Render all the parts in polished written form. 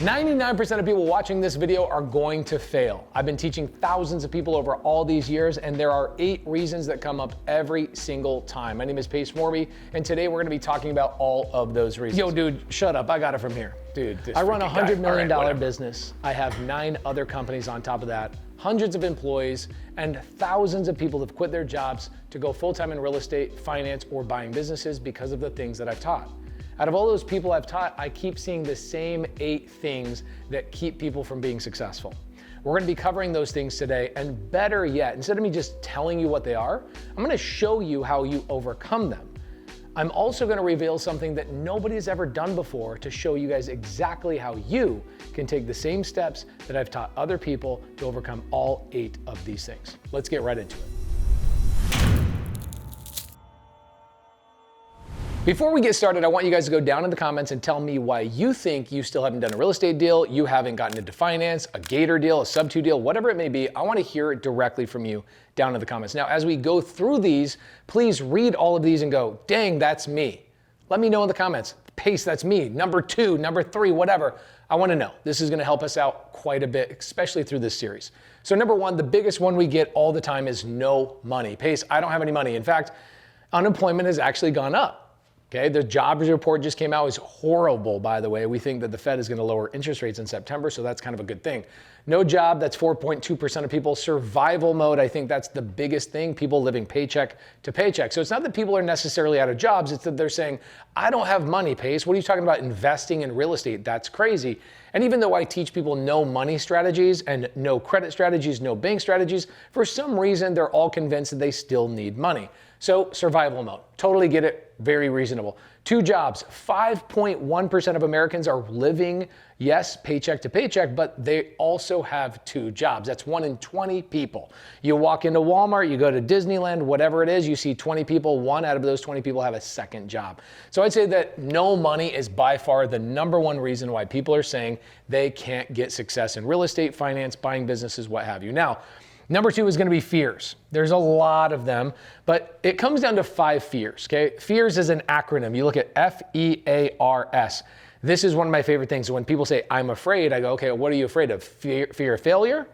99% of people watching this video are going to fail. I've been teaching thousands of people over all these years, and there are 8 reasons that come up every single time. My name is Morby, and today we're gonna be talking about all of those reasons. Yo, dude, shut up. I got it from here. Dude, I run a $100 million business. I have 9 other companies on top of that, hundreds of employees, and thousands of people have quit their jobs to go full-time in real estate, finance, or buying businesses because of the things that I've taught. Out of all those people I've taught, I keep seeing the same 8 things that keep people from being successful. We're gonna be covering those things today, and better yet, instead of me just telling you what they are, I'm gonna show you how you overcome them. I'm also gonna reveal something that nobody's ever done before to show you guys exactly how you can take the same steps that I've taught other people to overcome all 8 of these things. Let's get right into it. Before we get started, I want you guys to go down in the comments and tell me why you think you still haven't done a real estate deal, you haven't gotten into finance, a Gator deal, a SubTo deal, whatever it may be. I want to hear it directly from you down in the comments. Now, as we go through these, please read all of these and go, dang, that's me. Let me know in the comments. Pace, that's me. Number 2, number 3, whatever. I want to know. This is going to help us out quite a bit, especially through this series. So number 1, the biggest one we get all the time is no money. Pace, I don't have any money. In fact, unemployment has actually gone up. Okay, the jobs report just came out. It's horrible, by the way. We think that the Fed is going to lower interest rates in September, so that's kind of a good thing. No job, that's 4.2% of people. Survival mode, I think that's the biggest thing. People living paycheck to paycheck. So it's not that people are necessarily out of jobs. It's that they're saying, I don't have money, Pace. What are you talking about investing in real estate? That's crazy. And even though I teach people no money strategies and no credit strategies, no bank strategies, for some reason, they're all convinced that they still need money. So survival mode, totally get it, very reasonable. 2 jobs, 5.1% of Americans are living, yes, paycheck to paycheck, but they also have 2 jobs. That's 1 in 20 people. You walk into Walmart, you go to Disneyland, whatever it is, you see 20 people, 1 out of those 20 people have a second job. So I'd say that no money is by far the number 1 reason why people are saying they can't get success in real estate, finance, buying businesses, what have you. Now, number 2 is going to be fears. There's a lot of them, but it comes down to 5 fears, okay? Fears is an acronym. You look at F-E-A-R-S. This is one of my favorite things. When people say, I'm afraid, I go, okay, what are you afraid of? Fear of failure?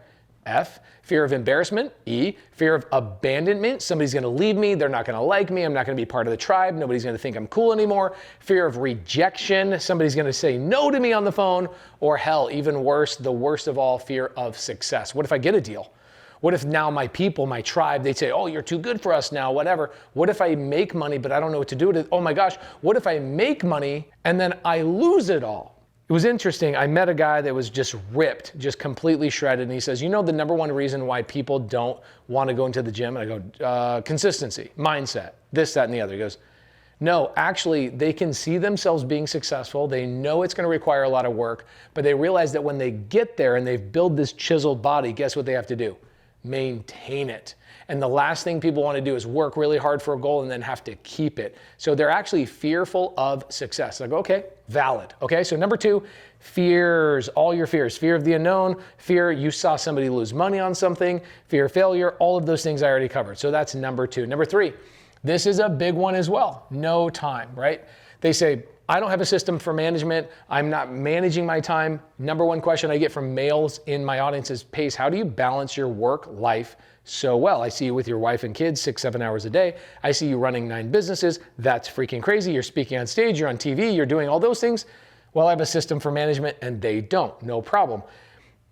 F. Fear of embarrassment? E. Fear of abandonment? Somebody's going to leave me. They're not going to like me. I'm not going to be part of the tribe. Nobody's going to think I'm cool anymore. Fear of rejection? Somebody's going to say no to me on the phone. Or hell, even worse, the worst of all, fear of success. What if I get a deal? What if now my people, my tribe, they say, oh, you're too good for us now, whatever. What if I make money, but I don't know what to do with it? Oh my gosh, what if I make money and then I lose it all? It was interesting. I met a guy that was just ripped, just completely shredded. And he says, you know, the number 1 reason why people don't want to go into the gym? And I go, consistency, mindset, this, that, and the other. He goes, no, actually, they can see themselves being successful. They know it's going to require a lot of work, but they realize that when they get there and they've built this chiseled body, guess what they have to do? Maintain it. And the last thing people want to do is work really hard for a goal and then have to keep it. So they're actually fearful of success. I go, okay, valid. Okay, so number 2, fears, all your fears. Fear of the unknown, fear you saw somebody lose money on something, fear of failure, all of those things I already covered. So that's number 2. Number 3, this is a big one as well. No time, right? They say, I don't have a system for management. I'm not managing my time. Number 1 question I get from males in my audience is, Pace, how do you balance your work life so well? I see you with your wife and kids 6-7 hours a day. I see you running 9 businesses. That's freaking crazy. You're speaking on stage, you're on TV, you're doing all those things. Well, I have a system for management and they don't. No problem.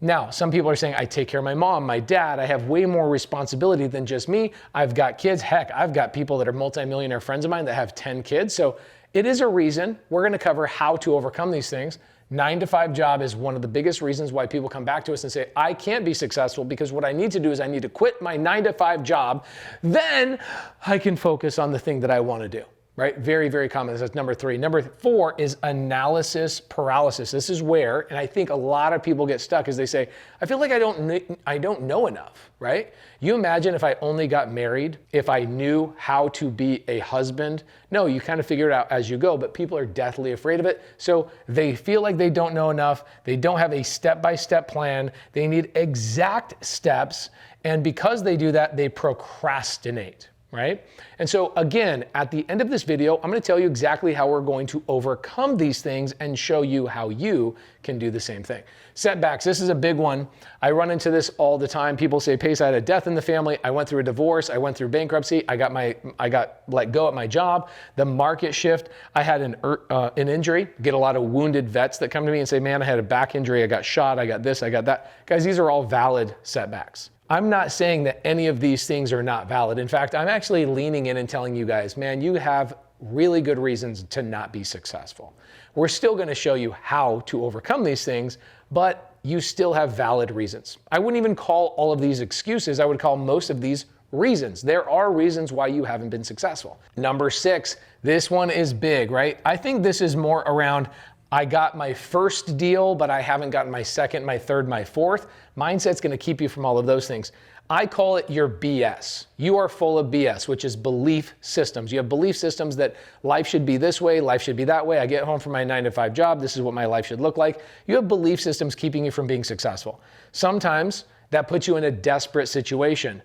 Now, some people are saying, I take care of my mom, my dad, I have way more responsibility than just me. I've got kids. Heck, I've got people that are multimillionaire friends of mine that have 10 kids. So it is a reason. We're going to cover how to overcome these things. 9-to-5 job is one of the biggest reasons why people come back to us and say, I can't be successful because what I need to do is I need to quit my 9-to-5 job. Then I can focus on the thing that I want to do. Right? Very, very common. That's number 3. Number 4 is analysis paralysis. This is where, and I think a lot of people get stuck, is they say, I feel like I don't know enough, right? You imagine if I only got married, if I knew how to be a husband. No, you kind of figure it out as you go, but people are deathly afraid of it. So they feel like they don't know enough. They don't have a step-by-step plan. They need exact steps. And because they do that, they procrastinate. right? And so again, at the end of this video, I'm gonna tell you exactly how we're going to overcome these things and show you how you can do the same thing. Setbacks, this is a big one. I run into this all the time. People say, Pace, I had a death in the family. I went through a divorce. I went through bankruptcy. I got let go at my job. The market shift. I had an injury. Get a lot of wounded vets that come to me and say, man, I had a back injury. I got shot. I got this. I got that. Guys, these are all valid setbacks. I'm not saying that any of these things are not valid. In fact, I'm actually leaning in and telling you guys, man, you have really good reasons to not be successful. We're still going to show you how to overcome these things, but you still have valid reasons. I wouldn't even call all of these excuses. I would call most of these reasons. There are reasons why you haven't been successful. Number 6, this one is big, right? I think this is more around, I got my first deal, but I haven't gotten my second, my third, my fourth. Mindset's going to keep you from all of those things. I call it your BS. You are full of BS, which is belief systems. You have belief systems that life should be this way, life should be that way. I get home from my 9-to-5 job. This is what my life should look like. You have belief systems keeping you from being successful. Sometimes that puts you in a desperate situation.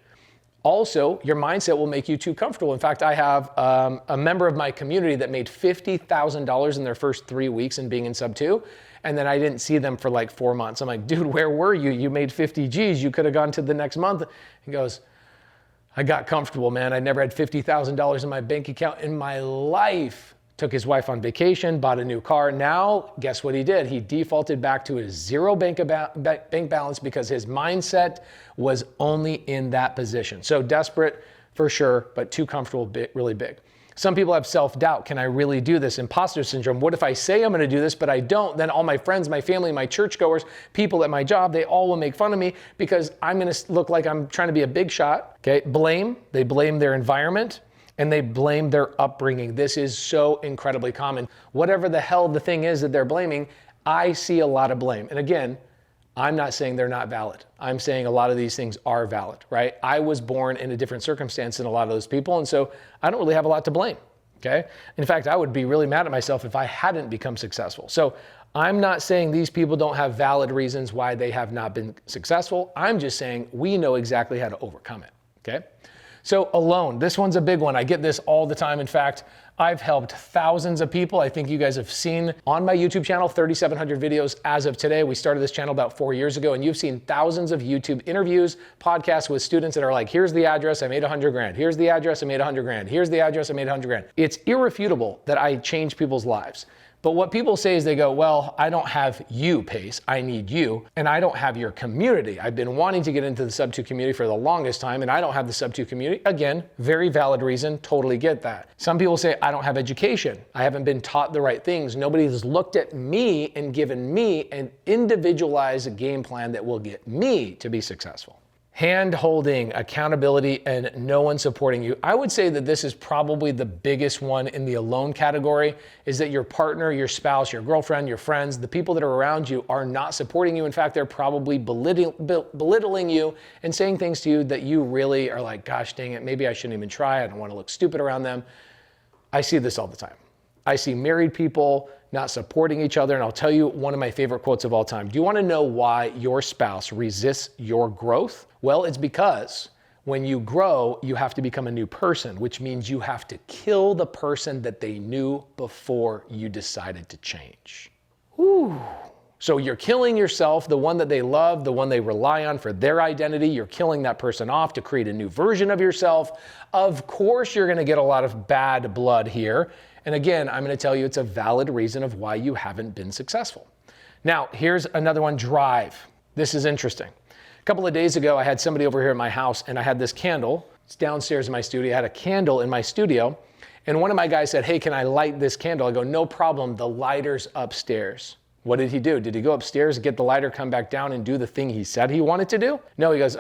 Also, your mindset will make you too comfortable. In fact, I have a member of my community that made $50,000 in their first 3 weeks in being in SubTo, and then I didn't see them for like 4 months. I'm like, dude, where were you? You made 50 G's. You could have gone to the next month. He goes, I got comfortable, man. I never had $50,000 in my bank account in my life. Took his wife on vacation, bought a new car. Now, guess what he did? He defaulted back to his zero bank balance because his mindset was only in that position. So desperate for sure, but too comfortable, really big. Some people have self-doubt. Can I really do this? Imposter syndrome. What if I say I'm going to do this, but I don't? Then all my friends, my family, my churchgoers, people at my job, they all will make fun of me because I'm going to look like I'm trying to be a big shot. Okay. Blame. They blame their environment. And they blame their upbringing. This is so incredibly common. Whatever the hell the thing is that they're blaming, I see a lot of blame. And again, I'm not saying they're not valid. I'm saying a lot of these things are valid, right? I was born in a different circumstance than a lot of those people, and so I don't really have a lot to blame, okay? In fact, I would be really mad at myself if I hadn't become successful. So I'm not saying these people don't have valid reasons why they have not been successful. I'm just saying we know exactly how to overcome it, okay? So alone, this one's a big one. I get this all the time. In fact, I've helped thousands of people. I think you guys have seen on my YouTube channel, 3,700 videos as of today. We started this channel about 4 years ago, and you've seen thousands of YouTube interviews, podcasts with students that are like, here's the address, I made 100 grand. Here's the address, I made 100 grand. Here's the address, I made 100 grand. It's irrefutable that I change people's lives. But what people say is they go, well, I don't have you, Pace. I need you. And I don't have your community. I've been wanting to get into the SubTo community for the longest time, and I don't have the SubTo community. Again, very valid reason. Totally get that. Some people say, I don't have education. I haven't been taught the right things. Nobody has looked at me and given me an individualized game plan that will get me to be successful. Hand-holding, accountability, and no one supporting you. I would say that this is probably the biggest one in the alone category, is that your partner, your spouse, your girlfriend, your friends, the people that are around you are not supporting you. In fact, they're probably belittling you and saying things to you that you really are like, gosh, dang it, maybe I shouldn't even try. I don't want to look stupid around them. I see this all the time. I see married people not supporting each other. And I'll tell you one of my favorite quotes of all time. Do you want to know why your spouse resists your growth? Well, it's because when you grow, you have to become a new person, which means you have to kill the person that they knew before you decided to change. Whew. So you're killing yourself, the one that they love, the one they rely on for their identity. You're killing that person off to create a new version of yourself. Of course, you're going to get a lot of bad blood here. And again, I'm going to tell you it's a valid reason of why you haven't been successful. Now, here's another one, drive. This is interesting. A couple of days ago, I had somebody over here at my house, and I had this candle. It's downstairs in my studio. I had a candle in my studio, and one of my guys said, hey, can I light this candle? I go, no problem. The lighter's upstairs. What did he do? Did he go upstairs, get the lighter, come back down, and do the thing he said he wanted to do? No, he goes,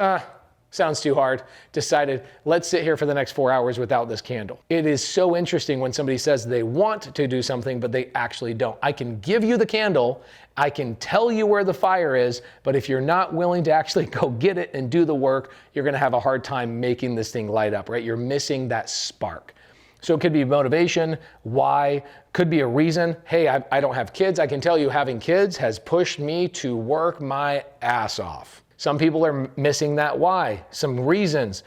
sounds too hard. Decided, let's sit here for the next 4 hours without this candle. It is so interesting when somebody says they want to do something, but they actually don't. I can give you the candle. I can tell you where the fire is, but if you're not willing to actually go get it and do the work, you're going to have a hard time making this thing light up, right? You're missing that spark. So it could be motivation, why, could be a reason. Hey, I don't have kids. I can tell you having kids has pushed me to work my ass off. Some people are missing that why, some reasons.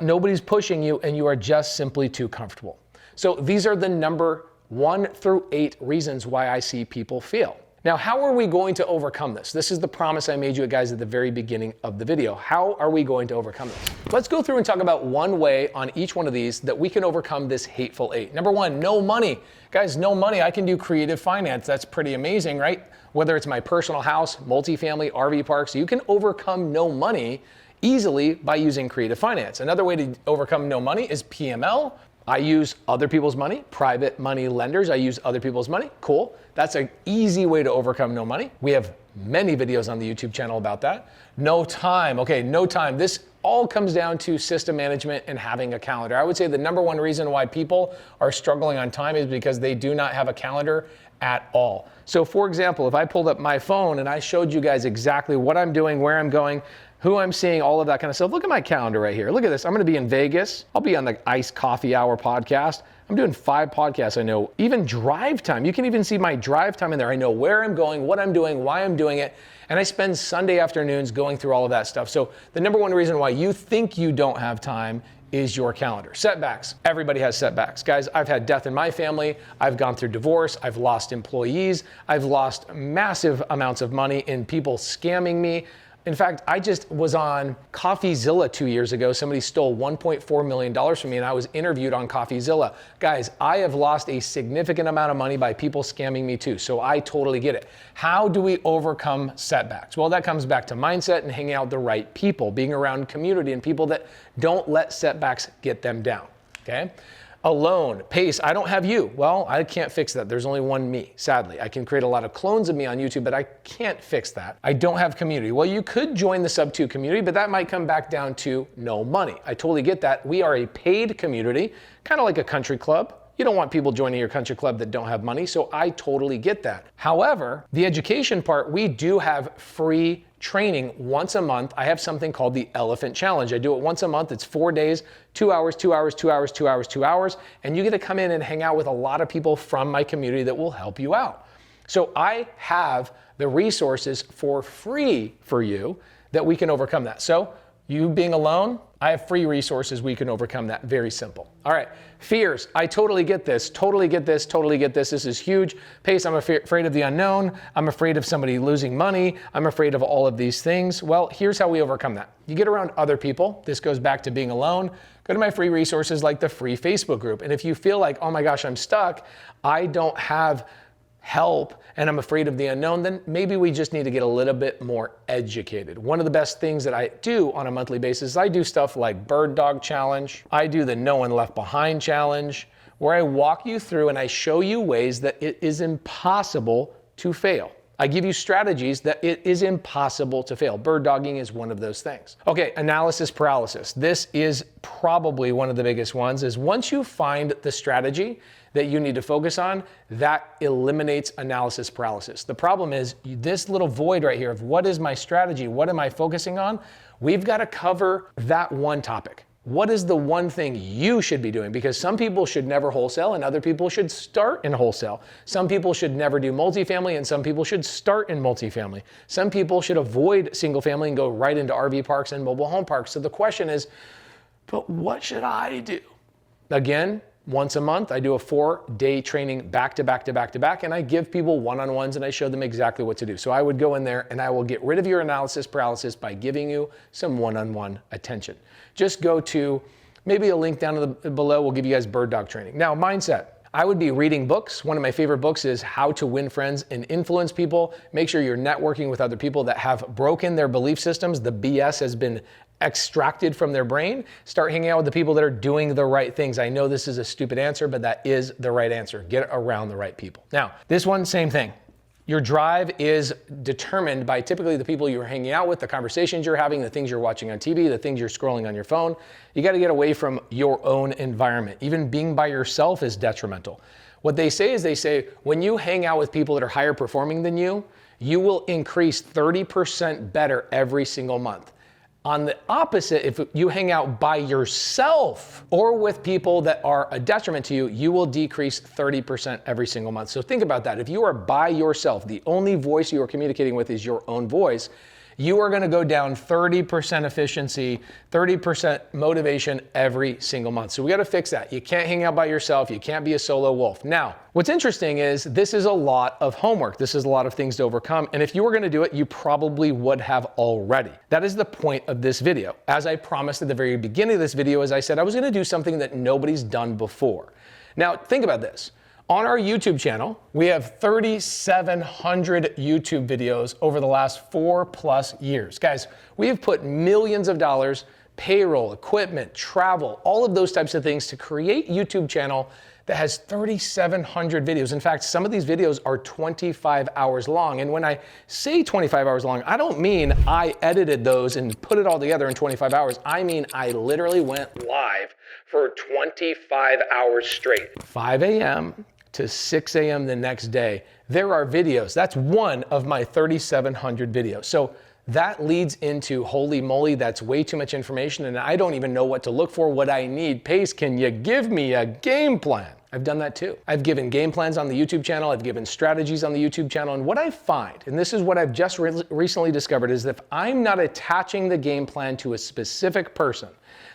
Nobody's pushing you and you are just simply too comfortable. So these are the number 1 through 8 reasons why I see people fail. Now, how are we going to overcome this? This is the promise I made you guys at the very beginning of the video. How are we going to overcome this? Let's go through and talk about one way on each one of these that we can overcome this hateful 8. Number 1, no money. Guys, no money. I can do creative finance. That's pretty amazing, right? Whether it's my personal house, multifamily, RV parks, you can overcome no money easily by using creative finance. Another way to overcome no money is PML. I use other people's money, private money lenders. I use other people's money. Cool. That's an easy way to overcome no money. We have many videos on the YouTube channel about that. No time. Okay, no time. This all comes down to system management and having a calendar. I would say the number 1 reason why people are struggling on time is because they do not have a calendar at all. So for example, if I pulled up my phone and I showed you guys exactly what I'm doing, where I'm going, who I'm seeing, all of that kind of stuff. Look at my calendar right here. Look at this. I'm going to be in Vegas. I'll be on the Iced Coffee Hour podcast. I'm doing 5 podcasts. I know even drive time. You can even see my drive time in there. I know where I'm going, what I'm doing, why I'm doing it. And I spend Sunday afternoons going through all of that stuff. So the number 1 reason why you think you don't have time is your calendar. Setbacks. Everybody has setbacks. Guys, I've had death in my family. I've gone through divorce. I've lost employees. I've lost massive amounts of money in people scamming me. In fact, I just was on CoffeeZilla 2 years ago. Somebody stole $1.4 million from me and I was interviewed on CoffeeZilla. Guys, I have lost a significant amount of money by people scamming me too. So I totally get it. How do we overcome setbacks? Well, that comes back to mindset and hanging out with the right people, being around community and people that don't let setbacks get them down, okay? Alone, pace, I don't have you. Well, I can't fix that. There's only one me, sadly. I can create a lot of clones of me on YouTube, but I can't fix that. I don't have community. Well, you could join the SubTo community, but that might come back down to no money. I totally get that. We are a paid community, kind of like a country club. You don't want people joining your country club that don't have money, so I totally get that. However, the education part, we do have free training once a month. I have something called the Elephant Challenge. I do it once a month. It's 4 days, 2 hours, 2 hours, 2 hours, 2 hours, 2 hours, and you get to come in and hang out with a lot of people from my community that will help you out. So I have the resources for free for you that we can overcome that. So you being alone, I have free resources. We can overcome that. Very simple. All right. Fears. I totally get this. Totally get this. Totally get this. This is huge. Pace. I'm afraid of the unknown. I'm afraid of somebody losing money. I'm afraid of all of these things. Well, here's how we overcome that. You get around other people. This goes back to being alone. Go to my free resources like the free Facebook group. And if you feel like, oh my gosh, I'm stuck, I don't have help and I'm afraid of the unknown, then maybe we just need to get a little bit more educated. One of the best things that I do on a monthly basis is I do stuff like Bird Dog Challenge. I do the No One Left Behind Challenge, where I walk you through and I show you ways that it is impossible to fail. I give you strategies that it is impossible to fail. Bird dogging is one of those things. Okay, analysis paralysis. This is probably one of the biggest ones, is once you find the strategy that you need to focus on, that eliminates analysis paralysis. The problem is this little void right here of what is my strategy? What am I focusing on? We've got to cover that one topic. What is the one thing you should be doing? Because some people should never wholesale and other people should start in wholesale. Some people should never do multifamily and some people should start in multifamily. Some people should avoid single family and go right into RV parks and mobile home parks. So the question is, but what should I do? Again, once a month, I do a 4-day training back to back to back to back, and I give people one-on-ones and I show them exactly what to do. So I would go in there and I will get rid of your analysis paralysis by giving you some one-on-one attention. Just go to maybe a link down below. We'll give you guys bird dog training. Now, mindset. I would be reading books. One of my favorite books is How to Win Friends and Influence People. Make sure you're networking with other people that have broken their belief systems. The BS has been extracted from their brain. Start hanging out with the people that are doing the right things. I know this is a stupid answer, but that is the right answer. Get around the right people. Now, this one, same thing. Your drive is determined by typically the people you're hanging out with, the conversations you're having, the things you're watching on TV, the things you're scrolling on your phone. You got to get away from your own environment. Even being by yourself is detrimental. What they say is when you hang out with people that are higher performing than you, you will increase 30% better every single month. On the opposite, if you hang out by yourself or with people that are a detriment to you, you will decrease 30% every single month. So think about that. If you are by yourself, the only voice you are communicating with is your own voice, you are gonna go down 30% efficiency, 30% motivation every single month. So we gotta fix that. You can't hang out by yourself. You can't be a solo wolf. Now, what's interesting is this is a lot of homework. This is a lot of things to overcome. And if you were gonna do it, you probably would have already. That is the point of this video. As I promised at the very beginning of this video, as I said, I was gonna do something that nobody's done before. Now, think about this. On our YouTube channel, we have 3,700 YouTube videos over the last 4+ years. Guys, we have put millions of dollars, payroll, equipment, travel, all of those types of things to create a YouTube channel that has 3,700 videos. In fact, some of these videos are 25 hours long. And when I say 25 hours long, I don't mean I edited those and put it all together in 25 hours. I mean, I literally went live for 25 hours straight. 5 a.m. to 6 a.m. the next day. There are videos. That's one of my 3,700 videos. So that leads into, holy moly, that's way too much information and I don't even know what to look for, what I need. Pace, can you give me a game plan? I've done that too. I've given game plans on the YouTube channel. I've given strategies on the YouTube channel. And what I find, and this is what I've just recently discovered, is that if I'm not attaching the game plan to a specific person,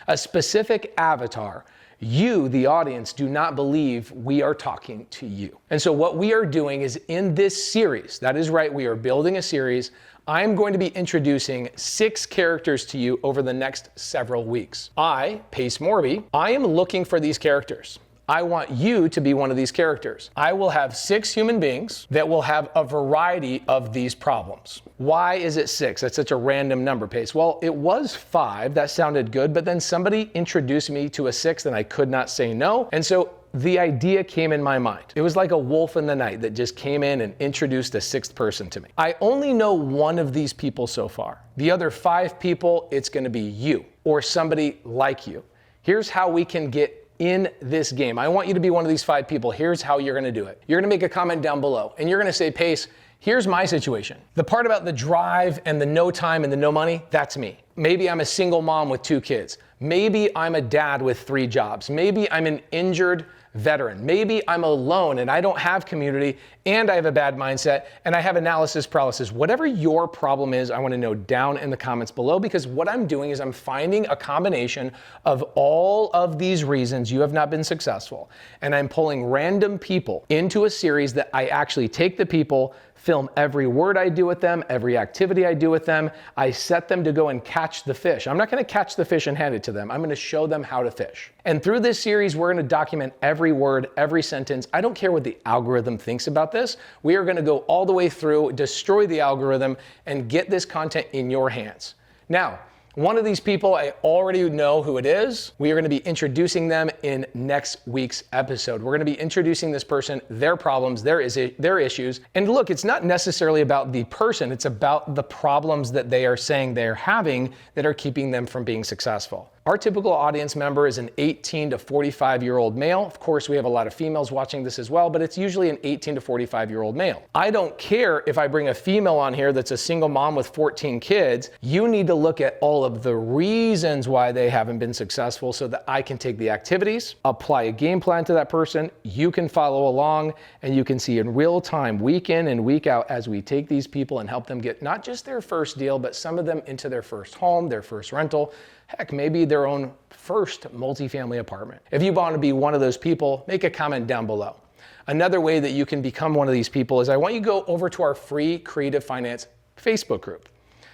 a specific avatar, you, the audience, do not believe we are talking to you. And so what we are doing is in this series, that is right, we are building a series. I'm going to be introducing 6 characters to you over the next several weeks. I, Pace Morby, I am looking for these characters. I want you to be one of these characters. I will have 6 human beings that will have a variety of these problems. Why is it 6? That's such a random number, Pace. Well, it was 5. That sounded good, but then somebody introduced me to a 6th and I could not say no. And so the idea came in my mind. It was like a wolf in the night that just came in and introduced a 6th person to me. I only know one of these people so far. The other 5 people, it's gonna be you or somebody like you. Here's how we can get in this game. I want you to be one of these 5 people. Here's how you're gonna do it. You're gonna make a comment down below and you're gonna say, Pace, here's my situation. The part about the drive and the no time and the no money, that's me. Maybe I'm a single mom with 2 kids. Maybe I'm a dad with 3 jobs. Maybe I'm an injured veteran. Maybe I'm alone and I don't have community and I have a bad mindset and I have analysis paralysis. Whatever your problem is, I want to know down in the comments below, because what I'm doing is I'm finding a combination of all of these reasons you have not been successful, and I'm pulling random people into a series that I actually take the people, film every word I do with them, every activity I do with them. I set them to go and catch the fish. I'm not going to catch the fish and hand it to them. I'm going to show them how to fish. And through this series, we're going to document every word, every sentence. I don't care what the algorithm thinks about this. We are going to go all the way through, destroy the algorithm, and get this content in your hands. Now, one of these people, I already know who it is. We are going to be introducing them in next week's episode. We're going to be introducing this person, their problems, their issues. And look, it's not necessarily about the person. It's about the problems that they are saying they're having that are keeping them from being successful. Our typical audience member is an 18 to 45-year-old male. Of course, we have a lot of females watching this as well, but it's usually an 18 to 45-year-old male. I don't care if I bring a female on here that's a single mom with 14 kids. You need to look at all of the reasons why they haven't been successful so that I can take the activities, apply a game plan to that person. You can follow along and you can see in real time, week in and week out, as we take these people and help them get not just their first deal, but some of them into their first home, their first rental, heck, maybe their own first multifamily apartment. If you want to be one of those people, make a comment down below. Another way that you can become one of these people is I want you to go over to our free Creative Finance Facebook group.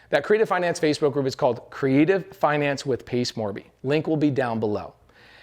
That Creative Finance Facebook group is called Creative Finance with Pace Morby. Link will be down below.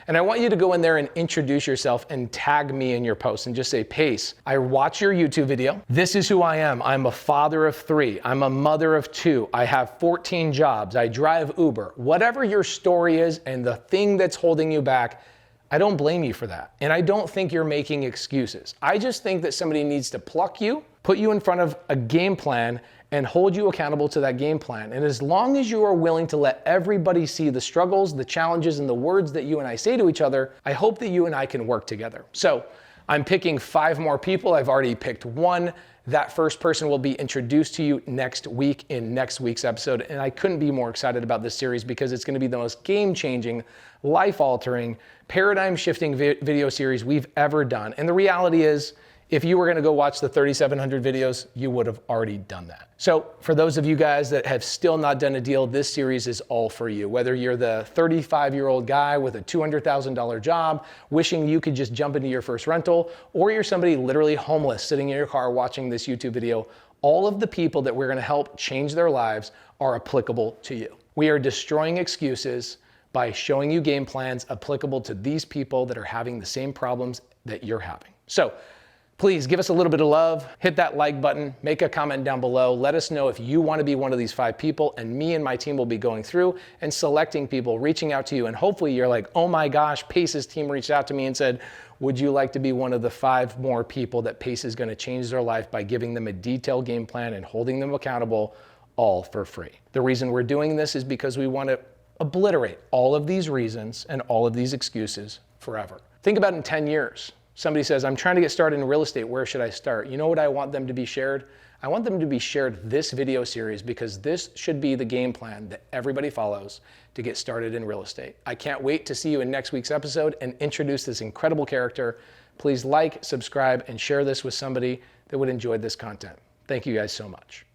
And I want you to go in there and introduce yourself and tag me in your post and just say, Pace, I watch your YouTube video. This is who I am. I'm a father of 3. I'm a mother of 2. I have 14 jobs. I drive Uber. Whatever your story is and the thing that's holding you back, I don't blame you for that. And I don't think you're making excuses. I just think that somebody needs to pluck you, put you in front of a game plan, and hold you accountable to that game plan. And as long as you are willing to let everybody see the struggles, the challenges, and the words that you and I say to each other, I hope that you and I can work together. So I'm picking 5 more people. I've already picked 1. That first person will be introduced to you next week in next week's episode. And I couldn't be more excited about this series because it's going to be the most game-changing, life-altering, paradigm-shifting video series we've ever done. And the reality is, If you were gonna go watch the 3,700 videos, you would have already done that. So for those of you guys that have still not done a deal, this series is all for you. Whether you're the 35-year-old guy with a $200,000 job, wishing you could just jump into your first rental, or you're somebody literally homeless sitting in your car watching this YouTube video, all of the people that we're gonna help change their lives are applicable to you. We are destroying excuses by showing you game plans applicable to these people that are having the same problems that you're having. So please give us a little bit of love, hit that like button, make a comment down below, let us know if you want to be one of these 5 people, and me and my team will be going through and selecting people, reaching out to you, and hopefully you're like, oh my gosh, Pace's team reached out to me and said, would you like to be one of the 5 more people that Pace is going to change their life by giving them a detailed game plan and holding them accountable, all for free. The reason we're doing this is because we want to obliterate all of these reasons and all of these excuses forever. Think about in 10 years. Somebody says, I'm trying to get started in real estate. Where should I start? You know what I want them to be shared? I want them to be shared this video series, because this should be the game plan that everybody follows to get started in real estate. I can't wait to see you in next week's episode and introduce this incredible character. Please like, subscribe, and share this with somebody that would enjoy this content. Thank you guys so much.